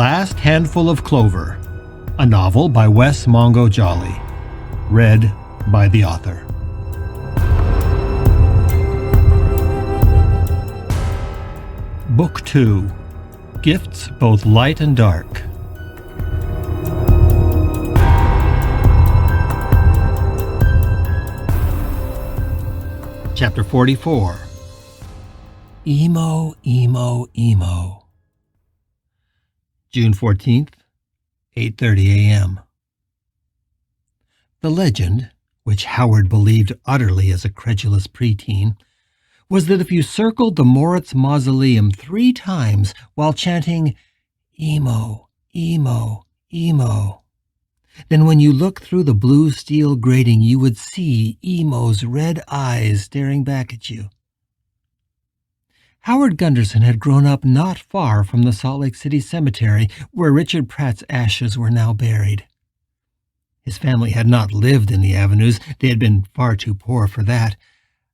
Last Handful of Clover, a novel by Wess Mongo Jolley, read by the author. Book 2, Gifts Both Light and Dark. Chapter 44. Emo, Emo, Emo. June 14th, 8:30 a.m. The legend, which Howard believed utterly as a credulous preteen, was that if you circled the Moritz mausoleum 3 times while chanting, "Emo, Emo, Emo," then when you looked through the blue steel grating you would see Emo's red eyes staring back at you. Howard Gunderson had grown up not far from the Salt Lake City Cemetery, where Richard Pratt's ashes were now buried. His family had not lived in the avenues, they had been far too poor for that,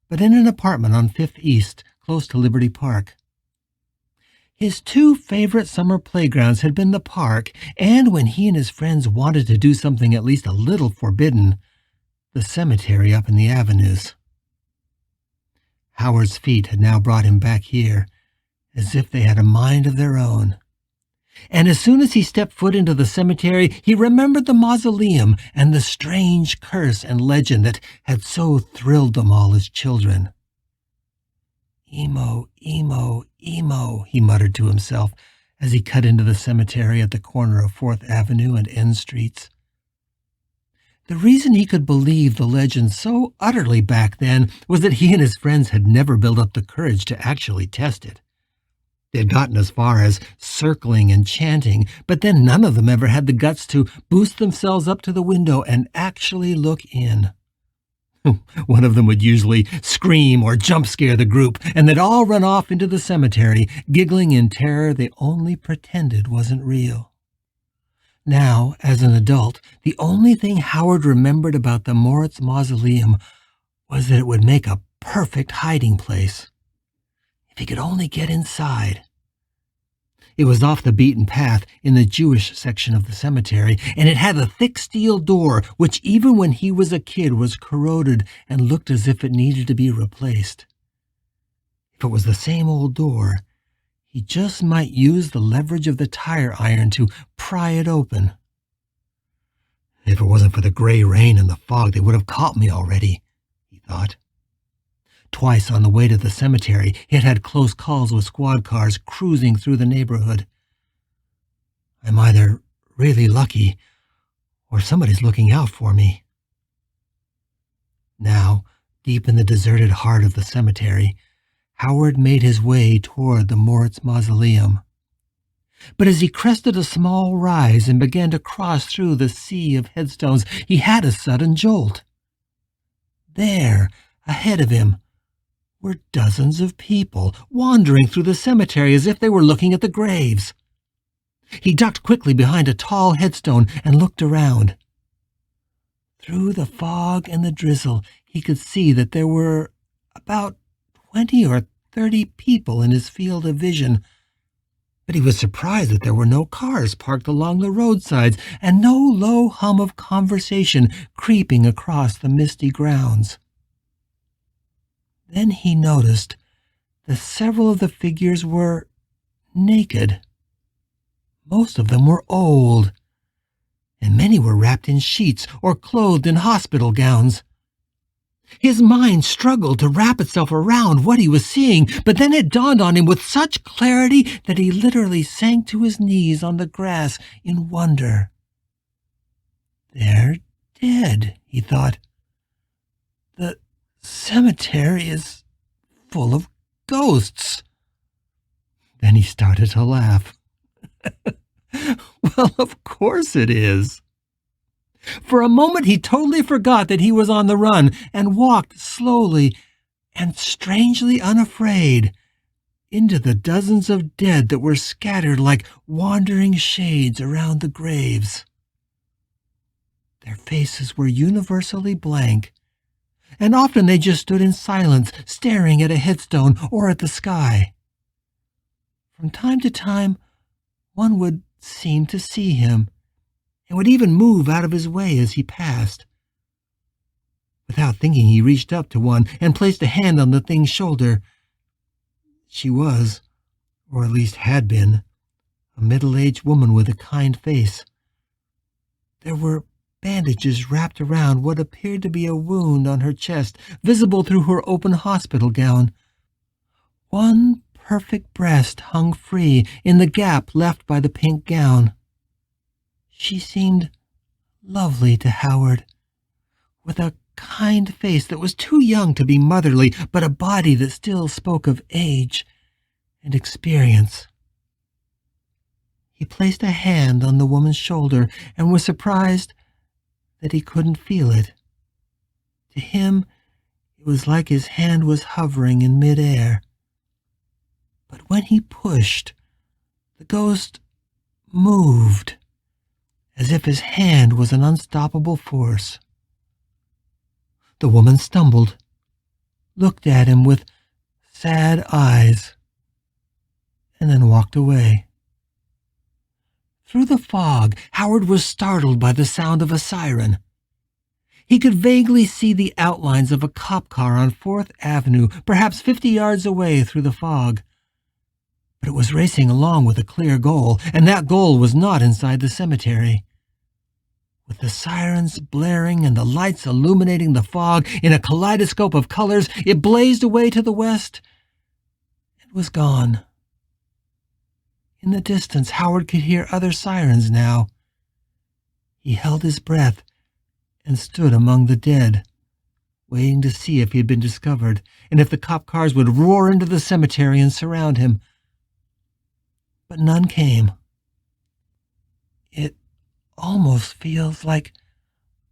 but in an apartment on 5th East, close to Liberty Park. His 2 favorite summer playgrounds had been the park, and when he and his friends wanted to do something at least a little forbidden, the cemetery up in the avenues. Howard's feet had now brought him back here, as if they had a mind of their own. And as soon as he stepped foot into the cemetery, he remembered the mausoleum and the strange curse and legend that had so thrilled them all as children. "Emo, Emo, Emo," he muttered to himself as he cut into the cemetery at the corner of 4th Avenue and N Streets. The reason he could believe the legend so utterly back then was that he and his friends had never built up the courage to actually test it. They had gotten as far as circling and chanting, but then none of them ever had the guts to boost themselves up to the window and actually look in. One of them would usually scream or jump scare the group, and they'd all run off into the cemetery, giggling in terror they only pretended wasn't real. Now, as an adult, the only thing Howard remembered about the Moritz mausoleum was that it would make a perfect hiding place. If he could only get inside. It was off the beaten path in the Jewish section of the cemetery, and it had a thick steel door, which even when he was a kid was corroded and looked as if it needed to be replaced. If it was the same old door, he just might use the leverage of the tire iron to pry it open. If it wasn't for the gray rain and the fog, they would have caught me already, he thought. Twice on the way to the cemetery, he had had close calls with squad cars cruising through the neighborhood. I'm either really lucky or somebody's looking out for me. Now, deep in the deserted heart of the cemetery, Howard made his way toward the Moritz mausoleum. But as he crested a small rise and began to cross through the sea of headstones, he had a sudden jolt. There, ahead of him, were dozens of people wandering through the cemetery as if they were looking at the graves. He ducked quickly behind a tall headstone and looked around. Through the fog and the drizzle, he could see that there were about 20 or 30 people in his field of vision, but he was surprised that there were no cars parked along the roadsides and no low hum of conversation creeping across the misty grounds. Then he noticed that several of the figures were naked. Most of them were old, and many were wrapped in sheets or clothed in hospital gowns. His mind struggled to wrap itself around what he was seeing, but then it dawned on him with such clarity that he literally sank to his knees on the grass in wonder. They're dead, he thought. The cemetery is full of ghosts. Then he started to laugh. Well, of course it is. For a moment he totally forgot that he was on the run and walked slowly and strangely unafraid into the dozens of dead that were scattered like wandering shades around the graves. Their faces were universally blank, and often they just stood in silence, staring at a headstone or at the sky. From time to time, one would seemed to see him and would even move out of his way as he passed. Without thinking, he reached up to one and placed a hand on the thing's shoulder. She was, or at least had been, a middle-aged woman with a kind face. There were bandages wrapped around what appeared to be a wound on her chest, visible through her open hospital gown. One perfect breast hung free in the gap left by the pink gown. She seemed lovely to Howard, with a kind face that was too young to be motherly, but a body that still spoke of age and experience. He placed a hand on the woman's shoulder and was surprised that he couldn't feel it. To him, it was like his hand was hovering in midair. But when he pushed, the ghost moved, as if his hand was an unstoppable force. The woman stumbled, looked at him with sad eyes, and then walked away. Through the fog, Howard was startled by the sound of a siren. He could vaguely see the outlines of a cop car on 4th Avenue, perhaps 50 yards away through the fog. But it was racing along with a clear goal, and that goal was not inside the cemetery. With the sirens blaring and the lights illuminating the fog in a kaleidoscope of colors, it blazed away to the west and was gone. In the distance, Howard could hear other sirens now. He held his breath and stood among the dead, waiting to see if he had been discovered and if the cop cars would roar into the cemetery and surround him. But none came. It almost feels like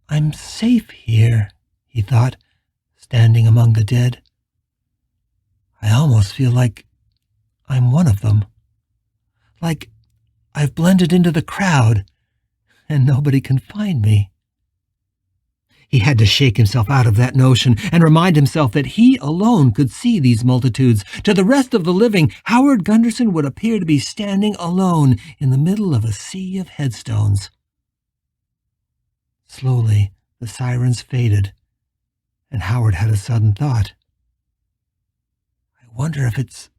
I'm safe here, he thought, standing among the dead. I almost feel like I'm one of them. Like I've blended into the crowd, and nobody can find me. He had to shake himself out of that notion and remind himself that he alone could see these multitudes. To the rest of the living, Howard Gunderson would appear to be standing alone in the middle of a sea of headstones. Slowly, the sirens faded, and Howard had a sudden thought. I wonder if it's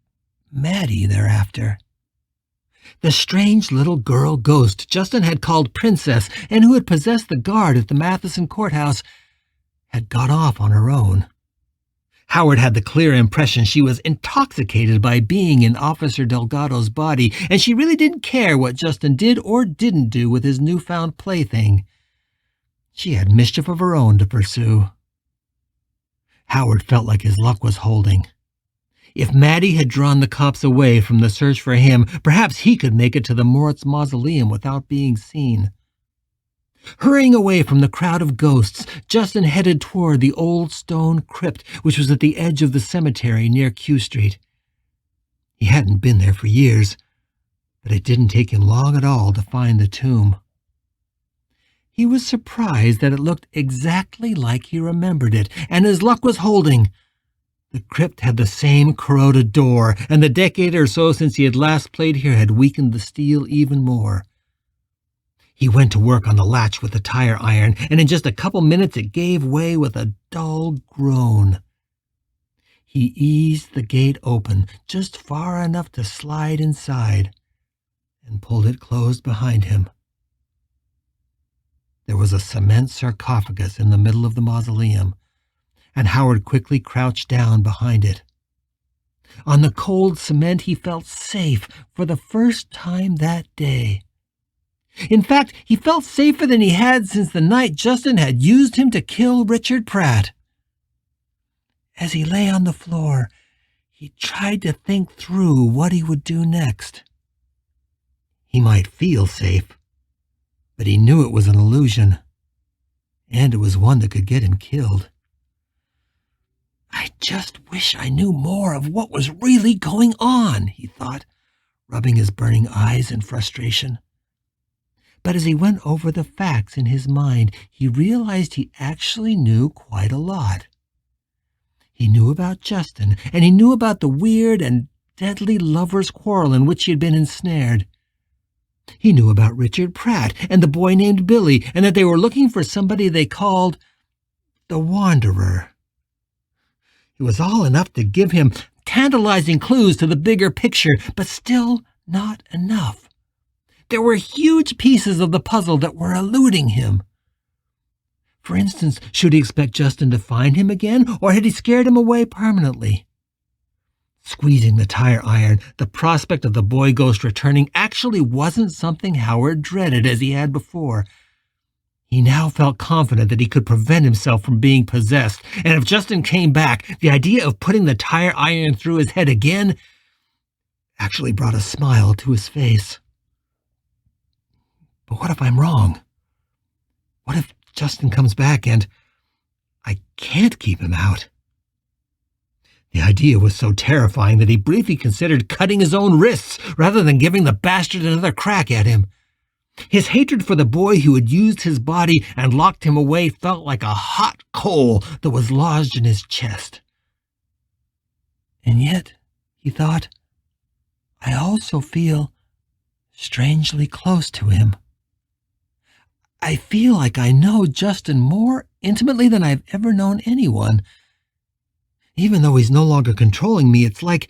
Maddie they're after. The strange little girl ghost Justin had called Princess and who had possessed the guard at the Matheson courthouse had got off on her own. Howard had the clear impression she was intoxicated by being in Officer Delgado's body, and she really didn't care what Justin did or didn't do with his newfound plaything. She had mischief of her own to pursue. Howard felt like his luck was holding. If Maddie had drawn the cops away from the search for him, perhaps he could make it to the Moritz Mausoleum without being seen. Hurrying away from the crowd of ghosts, Justin headed toward the old stone crypt, which was at the edge of the cemetery near Q Street. He hadn't been there for years, but it didn't take him long at all to find the tomb. He was surprised that it looked exactly like he remembered it, and his luck was holding. The crypt had the same corroded door, and the decade or so since he had last played here had weakened the steel even more. He went to work on the latch with the tire iron, and in just a couple minutes it gave way with a dull groan. He eased the gate open, just far enough to slide inside, and pulled it closed behind him. There was a cement sarcophagus in the middle of the mausoleum, and Howard quickly crouched down behind it. On the cold cement, he felt safe for the first time that day. In fact, he felt safer than he had since the night Justin had used him to kill Richard Pratt. As he lay on the floor, he tried to think through what he would do next. He might feel safe, but he knew it was an illusion, and it was one that could get him killed. I just wish I knew more of what was really going on, he thought, rubbing his burning eyes in frustration. But as he went over the facts in his mind, he realized he actually knew quite a lot. He knew about Justin, and he knew about the weird and deadly lovers' quarrel in which he had been ensnared. He knew about Richard Pratt and the boy named Billy, and that they were looking for somebody they called the Wanderer. It was all enough to give him tantalizing clues to the bigger picture, but still not enough. There were huge pieces of the puzzle that were eluding him. For instance, should he expect Justin to find him again, or had he scared him away permanently? Squeezing the tire iron, the prospect of the boy ghost returning actually wasn't something Howard dreaded as he had before. He now felt confident that he could prevent himself from being possessed, and if Justin came back, the idea of putting the tire iron through his head again actually brought a smile to his face. But what if I'm wrong? What if Justin comes back and I can't keep him out? The idea was so terrifying that he briefly considered cutting his own wrists rather than giving the bastard another crack at him. His hatred for the boy who had used his body and locked him away felt like a hot coal that was lodged in his chest. And yet, he thought, I also feel strangely close to him. I feel like I know Justin more intimately than I've ever known anyone. Even though he's no longer controlling me, it's like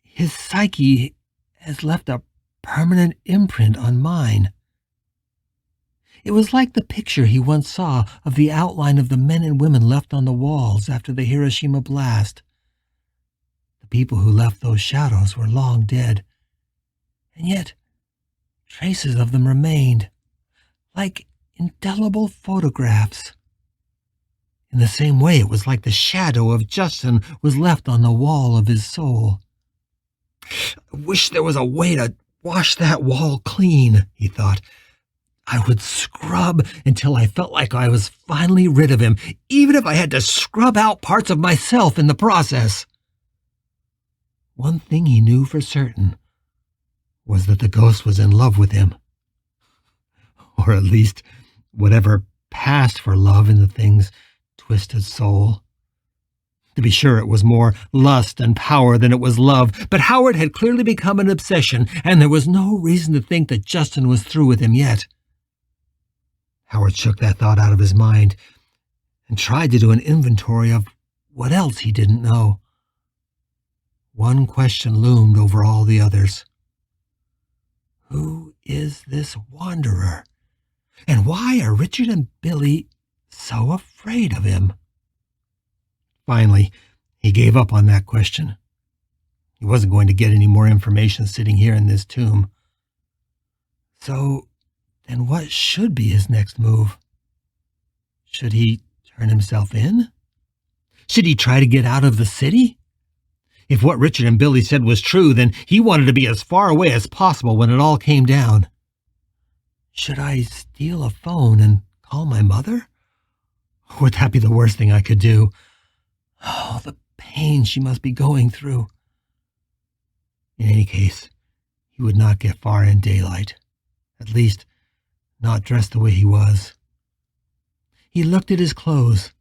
his psyche has left a permanent imprint on mine. It was like the picture he once saw of the outline of the men and women left on the walls after the Hiroshima blast. The people who left those shadows were long dead, and yet traces of them remained, like indelible photographs. In the same way, it was like the shadow of Justin was left on the wall of his soul. I wish there was a way to wash that wall clean, he thought. I would scrub until I felt like I was finally rid of him, even if I had to scrub out parts of myself in the process. One thing he knew for certain was that the ghost was in love with him. Or at least whatever passed for love in the thing's twisted soul. To be sure, it was more lust and power than it was love, but Howard had clearly become an obsession, and there was no reason to think that Justin was through with him yet. Howard shook that thought out of his mind and tried to do an inventory of what else he didn't know. One question loomed over all the others. Who is this wanderer? And why are Richard and Billy so afraid of him? Finally, he gave up on that question. He wasn't going to get any more information sitting here in this tomb. So, then what should be his next move? Should he turn himself in? Should he try to get out of the city? If what Richard and Billy said was true, then he wanted to be as far away as possible when it all came down. Should I steal a phone and call my mother? Would that be the worst thing I could do? Oh, the pain she must be going through. In any case, he would not get far in daylight. At least, not dressed the way he was. He looked at his clothes.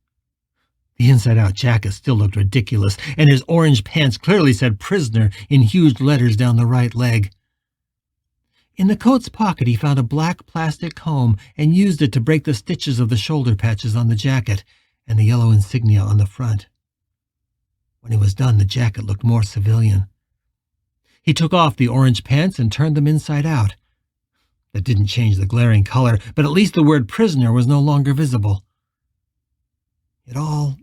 The inside-out jacket still looked ridiculous, and his orange pants clearly said prisoner in huge letters down the right leg. In the coat's pocket, he found a black plastic comb and used it to break the stitches of the shoulder patches on the jacket and the yellow insignia on the front. When he was done, the jacket looked more civilian. He took off the orange pants and turned them inside out. That didn't change the glaring color, but at least the word prisoner was no longer visible. It all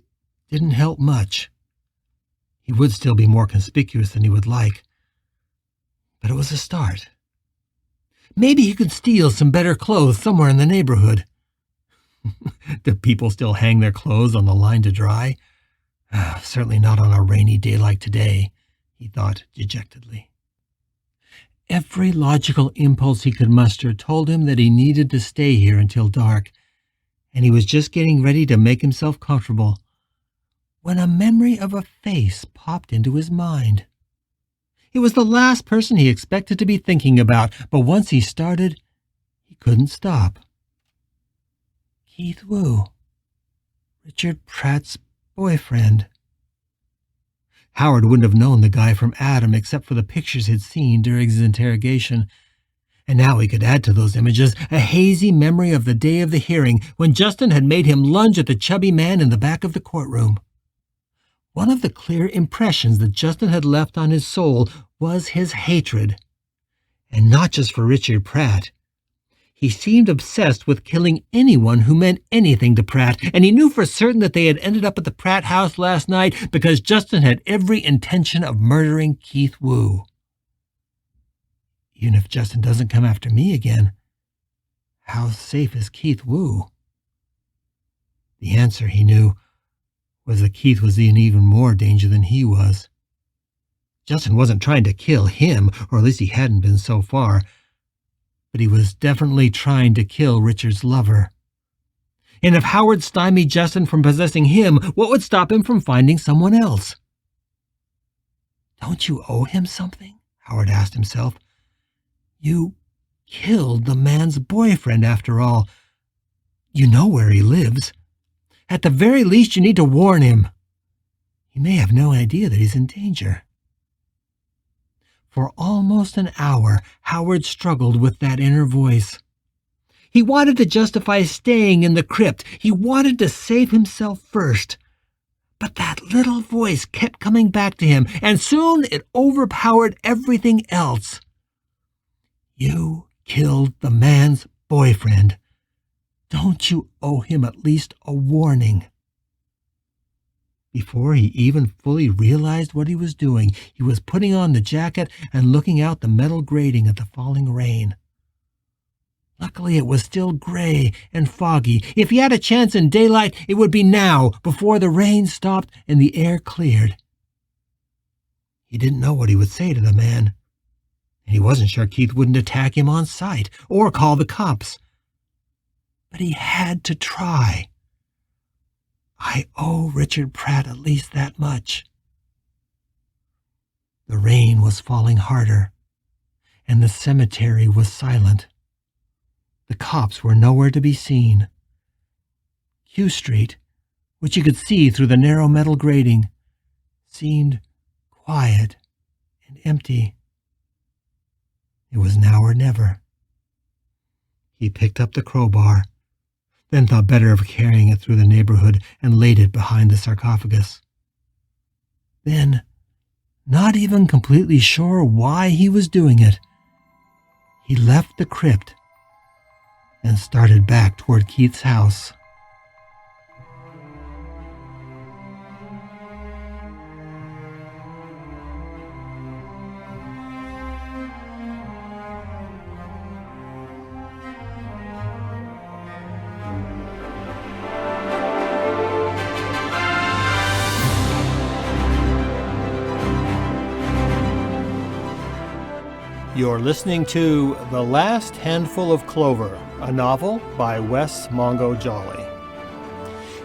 didn't help much. He would still be more conspicuous than he would like, but it was a start. Maybe he could steal some better clothes somewhere in the neighborhood. Do people still hang their clothes on the line to dry? Certainly not on a rainy day like today, he thought dejectedly. Every logical impulse he could muster told him that he needed to stay here until dark, and he was just getting ready to make himself comfortable when a memory of a face popped into his mind. It was the last person he expected to be thinking about, but once he started, he couldn't stop. Keith Wu, Richard Pratt's boyfriend. Howard wouldn't have known the guy from Adam except for the pictures he'd seen during his interrogation, And now he could add to those images a hazy memory of the day of the hearing when Justin had made him lunge at the chubby man in the back of the courtroom. One of the clear impressions that Justin had left on his soul was his hatred. And not just for Richard Pratt. He seemed obsessed with killing anyone who meant anything to Pratt, and he knew for certain that they had ended up at the Pratt house last night because Justin had every intention of murdering Keith Woo. Even if Justin doesn't come after me again, how safe is Keith Woo? The answer, he knew, was that Keith was in even more danger than he was. Justin wasn't trying to kill him, or at least he hadn't been so far, but he was definitely trying to kill Richard's lover. And if Howard stymied Justin from possessing him, what would stop him from finding someone else? Don't you owe him something? Howard asked himself. You killed the man's boyfriend, after all. You know where he lives. At the very least, you need to warn him. He may have no idea that he's in danger. For almost an hour, Howard struggled with that inner voice. He wanted to justify staying in the crypt. He wanted to save himself first. But that little voice kept coming back to him, and soon it overpowered everything else. You killed the man's boyfriend. Don't you owe him at least a warning? Before he even fully realized what he was doing, he was putting on the jacket and looking out the metal grating at the falling rain. Luckily, it was still gray and foggy. If he had a chance in daylight, it would be now, before the rain stopped and the air cleared. He didn't know what he would say to the man, and he wasn't sure Keith wouldn't attack him on sight or call the cops. But he had to try. I owe Richard Pratt at least that much. The rain was falling harder, and the cemetery was silent. The cops were nowhere to be seen. Q Street, which you could see through the narrow metal grating, seemed quiet and empty. It was now or never. He picked up the crowbar, then thought better of carrying it through the neighborhood and laid it behind the sarcophagus. Then, not even completely sure why he was doing it, he left the crypt and started back toward Keith's house. You're listening to The Last Handful of Clover, a novel by Wess Mongo Jolley.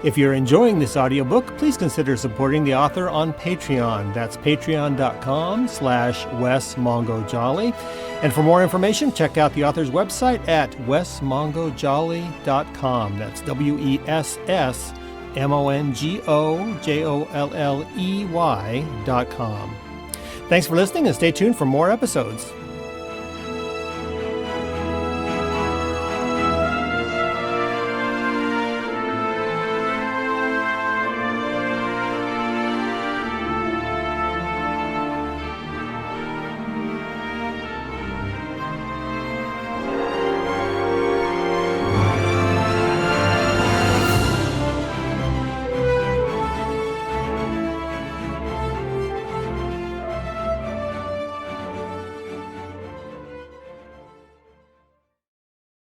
If you're enjoying this audiobook, please consider supporting the author on Patreon. That's patreon.com/Wess Mongo Jolley. And for more information, check out the author's website at wessmongojolley.com. That's WESSMONGOJOLLEY.com. Thanks for listening, and stay tuned for more episodes.